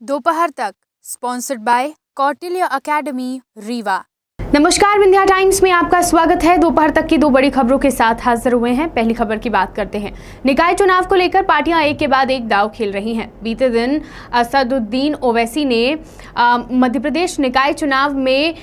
दोपहर तक sponsored by Kautilya academy Rewa. नमस्कार, विंध्या टाइम्स में आपका स्वागत है। दोपहर तक की दो बड़ी खबरों के साथ हाजिर हुए हैं। पहली खबर की बात करते हैं। निकाय चुनाव को लेकर पार्टियां एक के बाद एक दांव खेल रही हैं। बीते दिन असदुद्दीन ओवैसी ने मध्य प्रदेश निकाय चुनाव में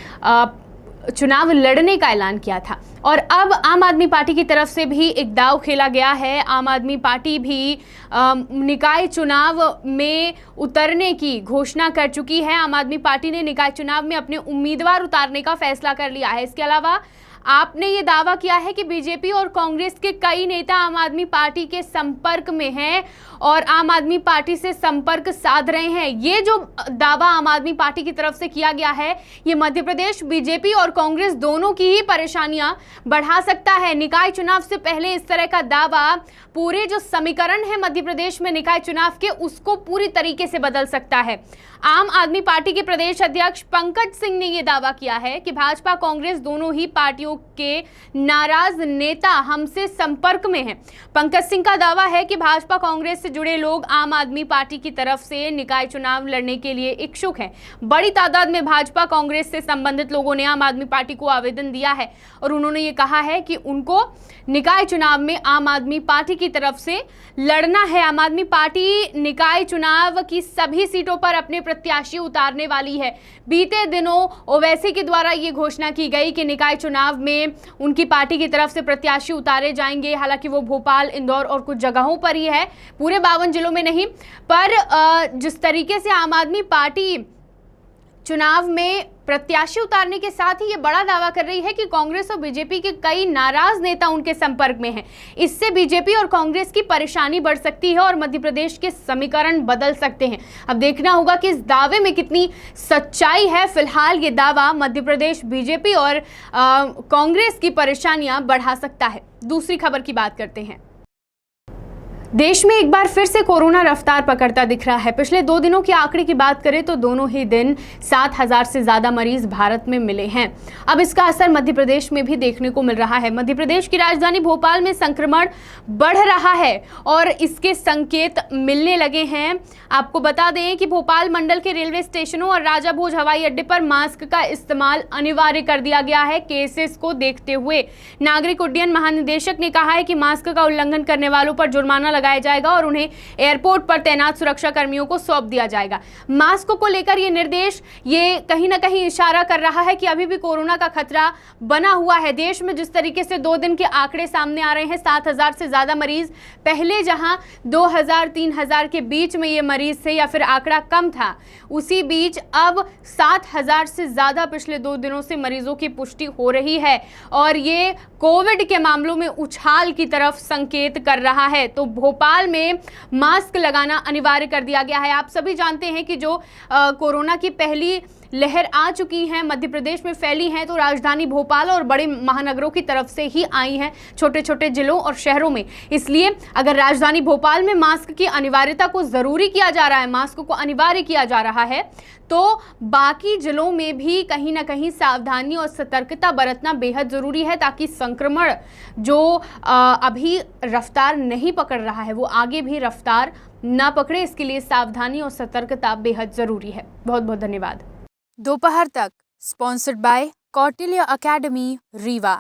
चुनाव लड़ने का ऐलान किया था और अब आम आदमी पार्टी की तरफ से भी एक दांव खेला गया है। आम आदमी पार्टी भी निकाय चुनाव में उतरने की घोषणा कर चुकी है। आम आदमी पार्टी ने निकाय चुनाव में अपने उम्मीदवार उतारने का फैसला कर लिया है। इसके अलावा आपने ये दावा किया है कि बीजेपी और कांग्रेस के कई नेता आम आदमी पार्टी के संपर्क में हैं और आम आदमी पार्टी से संपर्क साध रहे हैं। ये जो दावा आम आदमी पार्टी की तरफ से किया गया है, ये मध्य प्रदेश बीजेपी और कांग्रेस दोनों की ही परेशानियां बढ़ा सकता है। निकाय चुनाव से पहले इस तरह का दावा पूरे जो समीकरण है मध्य प्रदेश में निकाय चुनाव के, उसको पूरी तरीके से बदल सकता है। आम आदमी पार्टी के प्रदेश अध्यक्ष पंकज सिंह ने यह दावा किया है कि भाजपा कांग्रेस दोनों ही पार्टियों के नाराज नेता हमसे संपर्क में हैं। पंकज सिंह का दावा है कि भाजपा कांग्रेस से जुड़े लोग आम आदमी पार्टी की तरफ से निकाय चुनाव लड़ने के लिए इच्छुक हैं। बड़ी तादाद में भाजपा कांग्रेस से संबंधित लोगों ने आम आदमी पार्टी को आवेदन दिया है और उन्होंने ये कहा है कि उनको निकाय चुनाव में आम आदमी पार्टी की तरफ से लड़ना है। आम आदमी पार्टी निकाय चुनाव की सभी सीटों पर अपने प्रत्याशी उतारने वाली है। बीते दिनों ओवैसी के द्वारा ये घोषणा की गई कि निकाय चुनाव में उनकी पार्टी की तरफ से प्रत्याशी उतारे जाएंगे। हालांकि वो भोपाल, इंदौर और कुछ जगहों पर ही है, पूरे 52 जिलों में नहीं। पर जिस तरीके से आम आदमी पार्टी चुनाव में प्रत्याशी उतारने के साथ ही ये बड़ा दावा कर रही है कि कांग्रेस और बीजेपी के कई नाराज नेता उनके संपर्क में हैं। इससे बीजेपी और कांग्रेस की परेशानी बढ़ सकती है और मध्य प्रदेश के समीकरण बदल सकते हैं। अब देखना होगा कि इस दावे में कितनी सच्चाई है। फिलहाल ये दावा मध्य प्रदेश बीजेपी और कांग्रेस की परेशानियां बढ़ा सकता है। दूसरी खबर की बात करते हैं। देश में एक बार फिर से कोरोना रफ्तार पकड़ता दिख रहा है। पिछले 2 दिनों के आंकड़े की बात करें तो दोनों ही दिन 7,000 से ज्यादा मरीज भारत में मिले हैं। अब इसका असर मध्य प्रदेश में भी देखने को मिल रहा है। मध्य प्रदेश की राजधानी भोपाल में संक्रमण बढ़ रहा है और इसके संकेत मिलने लगे हैं। आपको बता दें कि भोपाल मंडल के रेलवे स्टेशनों और राजा भोज हवाई अड्डे पर मास्क का इस्तेमाल अनिवार्य कर दिया गया है। केसेस को देखते हुए नागरिक उड्डयन महानिदेशक ने कहा है कि मास्क का उल्लंघन करने वालों पर जुर्माना लगाया जाएगा और उन्हें एयरपोर्ट पर तैनात सुरक्षा कर्मियों को सौंप दिया जाएगा। मास्क को लेकर ये निर्देश ये कहीं ना कहीं इशारा कर रहा है कि अभी भी कोरोना का खतरा बना हुआ है। देश में जिस तरीके से 2 दिन के आंकड़े सामने आ रहे हैं, 7,000 से ज्यादा मरीज, पहले जहां 2,000-3,000 के बीच में ये मरीज थे या फिर आंकड़ा कम था, उसी बीच अब 7,000 से ज्यादा पिछले 2 दिनों से मरीजों की पुष्टि हो रही है और ये कोविड के मामलों में उछाल की तरफ संकेत कर रहा है। तो भोपाल में मास्क लगाना अनिवार्य कर दिया गया है। आप सभी जानते हैं कि जो कोरोना की पहली लहर आ चुकी है, मध्य प्रदेश में फैली हैं, तो राजधानी भोपाल और बड़े महानगरों की तरफ से ही आई हैं, छोटे छोटे जिलों और शहरों में। इसलिए अगर राजधानी भोपाल में मास्क की अनिवार्यता को जरूरी किया जा रहा है, मास्क को अनिवार्य किया जा रहा है, तो बाकी जिलों में भी कहीं ना कहीं सावधानी और सतर्कता बरतना बेहद जरूरी है, ताकि संक्रमण जो अभी रफ्तार नहीं पकड़ रहा है वो आगे भी रफ्तार ना पकड़े। इसके लिए सावधानी और सतर्कता बेहद जरूरी है। बहुत बहुत धन्यवाद। दोपहर तक sponsored by Kautilya academy Rewa.